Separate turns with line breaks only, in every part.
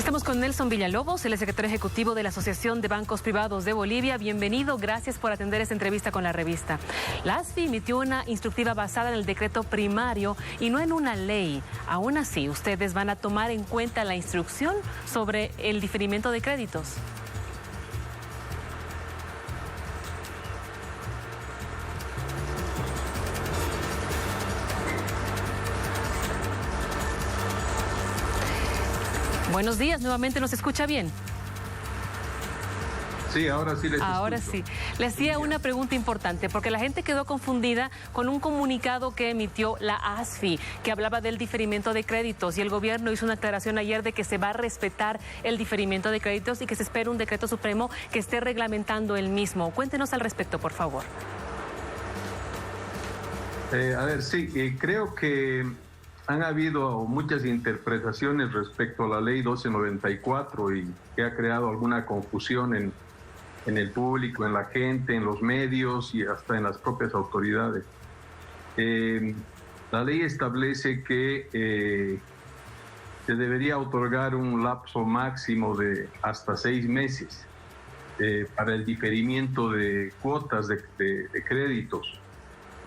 Estamos con Nelson Villalobos, el secretario ejecutivo de la Asociación de Bancos Privados de Bolivia. Bienvenido, gracias por atender esta entrevista con la revista. La ASFI emitió una instructiva basada en el decreto primario y no en una ley. Aún así, ¿ustedes van a tomar en cuenta la instrucción sobre el diferimiento de créditos? Buenos días, nuevamente nos escucha bien.
Sí, ahora sí les escucho.
Ahora sí. Le hacía una pregunta importante, porque la gente quedó confundida con un comunicado que emitió la ASFI, que hablaba del diferimiento de créditos, y el gobierno hizo una aclaración ayer de que se va a respetar el diferimiento de créditos y que se espera un decreto supremo que esté reglamentando el mismo. Cuéntenos al respecto, por favor.
Creo que han habido muchas interpretaciones respecto a la ley 1294 y que ha creado alguna confusión en el público, en la gente, en los medios y hasta en las propias autoridades. La ley establece que se debería otorgar un lapso máximo de hasta 6 meses para el diferimiento de cuotas de créditos.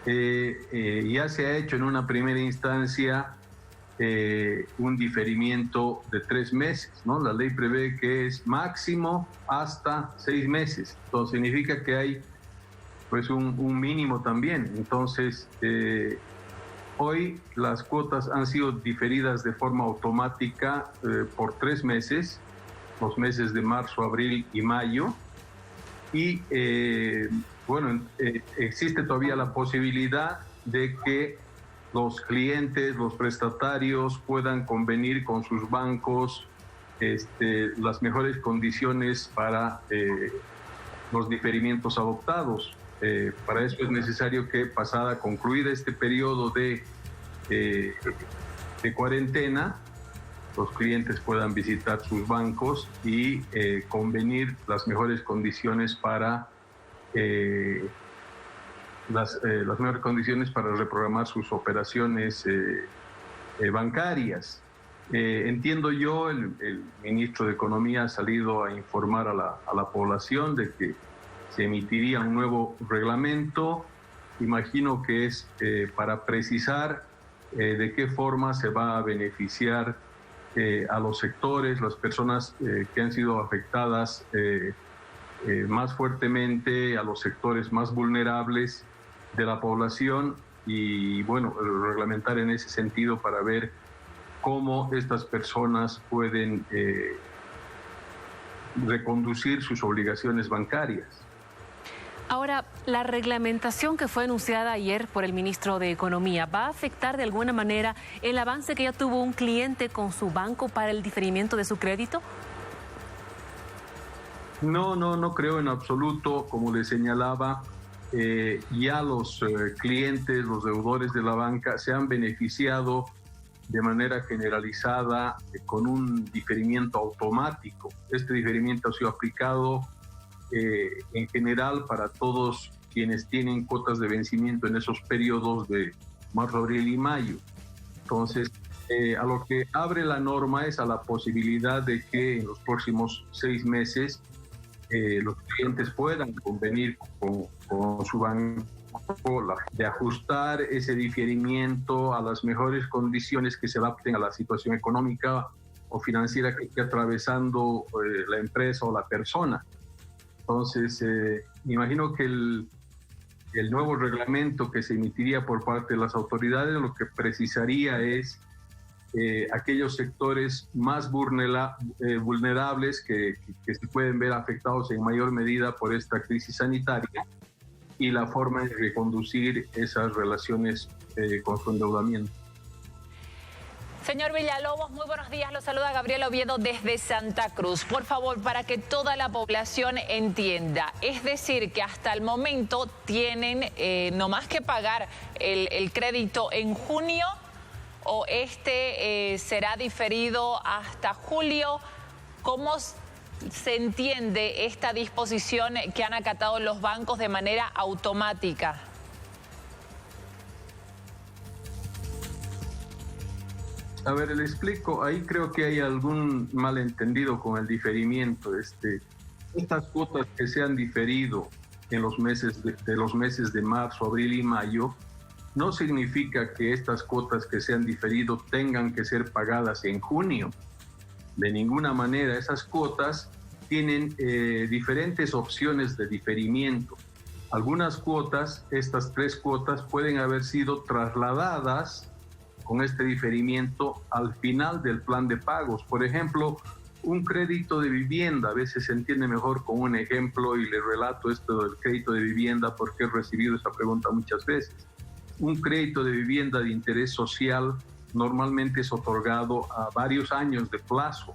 Ya se ha hecho en una primera instancia un diferimiento de 3 meses, ¿no? La ley prevé que es máximo hasta 6 meses. Entonces significa que hay pues un mínimo también. Entonces hoy las cuotas han sido diferidas de forma automática por 3 meses, los meses de marzo, abril y mayo. Y existe todavía la posibilidad de que los clientes, los prestatarios puedan convenir con sus bancos las mejores condiciones para los diferimientos adoptados. Para eso es necesario que, concluida este periodo de cuarentena, los clientes puedan visitar sus bancos y convenir las mejores condiciones para las mejores condiciones para reprogramar sus operaciones bancarias. Entiendo yo, el ministro de Economía ha salido a informar a la población de que se emitiría un nuevo reglamento. Imagino que es para precisar de qué forma se va a beneficiar a los sectores, las personas que han sido afectadas más fuertemente, a los sectores más vulnerables de la población, y reglamentar en ese sentido para ver cómo estas personas pueden reconducir sus obligaciones bancarias.
Ahora, la reglamentación que fue anunciada ayer por el ministro de Economía, ¿va a afectar de alguna manera el avance que ya tuvo un cliente con su banco para el diferimiento de su crédito?
No creo en absoluto. Como le señalaba, ya los clientes, los deudores de la banca se han beneficiado de manera generalizada con un diferimiento automático. Este diferimiento ha sido aplicado en general para todos quienes tienen cuotas de vencimiento en esos periodos de marzo, abril y mayo. Entonces, a lo que abre la norma es a la posibilidad de que en los próximos 6 meses los clientes puedan convenir con su banco de ajustar ese diferimiento a las mejores condiciones que se adapten a la situación económica o financiera que esté atravesando la empresa o la persona. Entonces, me imagino que el nuevo reglamento que se emitiría por parte de las autoridades lo que precisaría es aquellos sectores más vulnerables que se pueden ver afectados en mayor medida por esta crisis sanitaria y la forma de reconducir esas relaciones con su endeudamiento.
Señor Villalobos, muy buenos días. Lo saluda Gabriela Oviedo desde Santa Cruz. Por favor, para que toda la población entienda, es decir, que hasta el momento tienen no más que pagar el crédito en junio, o será diferido hasta julio. ¿Cómo se entiende esta disposición que han acatado los bancos de manera automática?
A ver, le explico. Ahí creo que hay algún malentendido con el diferimiento. Estas cuotas que se han diferido en los meses de los meses de marzo, abril y mayo, no significa que estas cuotas que se han diferido tengan que ser pagadas en junio. De ninguna manera. Esas cuotas tienen diferentes opciones de diferimiento. Algunas cuotas, estas 3 cuotas, pueden haber sido trasladadas con este diferimiento al final del plan de pagos. Por ejemplo, un crédito de vivienda, a veces se entiende mejor con un ejemplo y le relato esto del crédito de vivienda porque he recibido esta pregunta muchas veces. Un crédito de vivienda de interés social normalmente es otorgado a varios años de plazo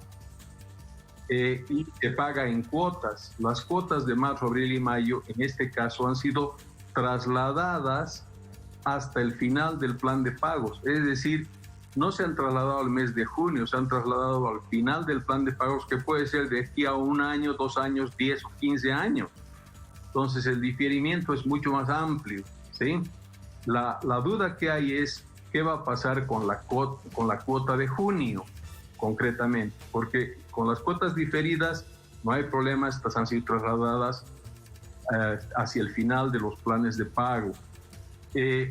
y se paga en cuotas. Las cuotas de marzo, abril y mayo, en este caso, han sido trasladadas hasta el final del plan de pagos. Es decir, no se han trasladado al mes de junio, se han trasladado al final del plan de pagos, que puede ser de aquí a 1 año, 2 años, 10 o 15 años. Entonces, el diferimiento es mucho más amplio, ¿sí? La duda que hay es qué va a pasar con la cuota de junio, concretamente, porque con las cuotas diferidas no hay problema, estas han sido trasladadas hacia el final de los planes de pago.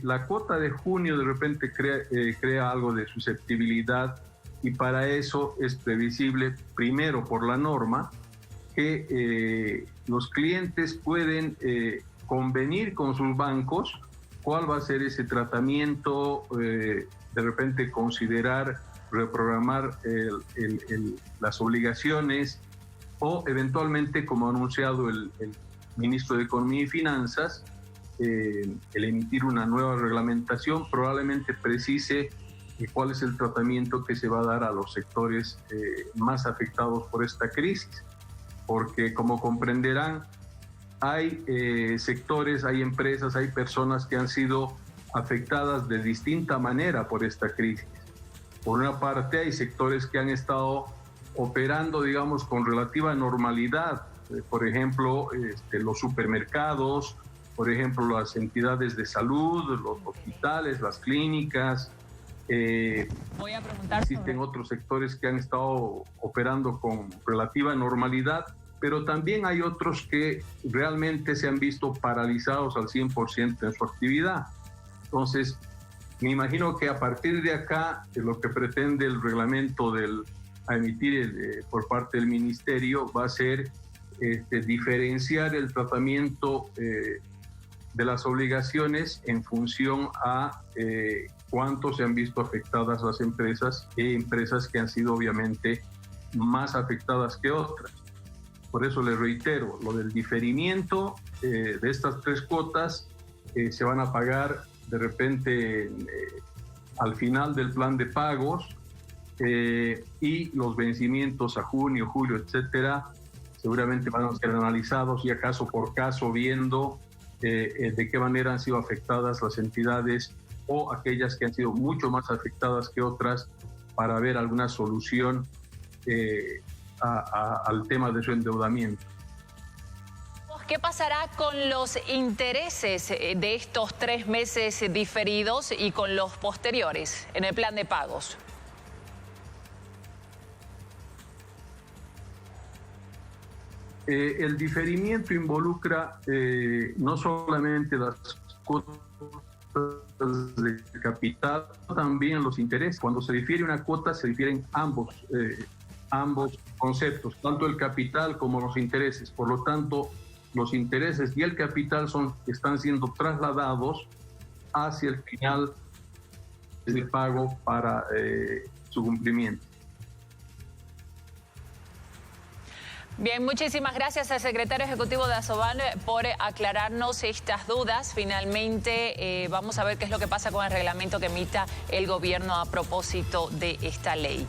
La cuota de junio de repente crea algo de susceptibilidad y para eso es previsible, primero por la norma, que los clientes pueden convenir con sus bancos cuál va a ser ese tratamiento, de repente considerar reprogramar las obligaciones o eventualmente, como ha anunciado el ministro de Economía y Finanzas, el emitir una nueva reglamentación probablemente precise cuál es el tratamiento que se va a dar a los sectores más afectados por esta crisis. Porque, como comprenderán, hay sectores, hay empresas, hay personas que han sido afectadas de distinta manera por esta crisis. Por una parte, hay sectores que han estado operando, digamos, con relativa normalidad. Por ejemplo, los supermercados, por ejemplo, las entidades de salud, los hospitales, las clínicas.
Voy a preguntar
existen otros sectores que han estado operando con relativa normalidad, pero también hay otros que realmente se han visto paralizados al 100% en su actividad. Entonces, me imagino que a partir de acá, lo que pretende el reglamento a emitir por parte del ministerio va a ser diferenciar el tratamiento de las obligaciones en función a cuánto se han visto afectadas las empresas que han sido obviamente más afectadas que otras. Por eso les reitero, lo del diferimiento de estas 3 cuotas se van a pagar de repente al final del plan de pagos y los vencimientos a junio, julio, etcétera, seguramente van a ser analizados y caso por caso viendo de qué manera han sido afectadas las entidades o aquellas que han sido mucho más afectadas que otras para ver alguna solución al tema de su endeudamiento.
¿Qué pasará con los intereses de estos 3 meses diferidos y con los posteriores en el plan de pagos?
El diferimiento involucra no solamente las cuotas de capital, también los intereses. Cuando se difiere una cuota, se difieren ambos conceptos, tanto el capital como los intereses. Por lo tanto, los intereses y el capital están siendo trasladados hacia el final del pago para su cumplimiento.
Bien, muchísimas gracias al secretario ejecutivo de Asoban por aclararnos estas dudas. Finalmente, vamos a ver qué es lo que pasa con el reglamento que emita el gobierno a propósito de esta ley.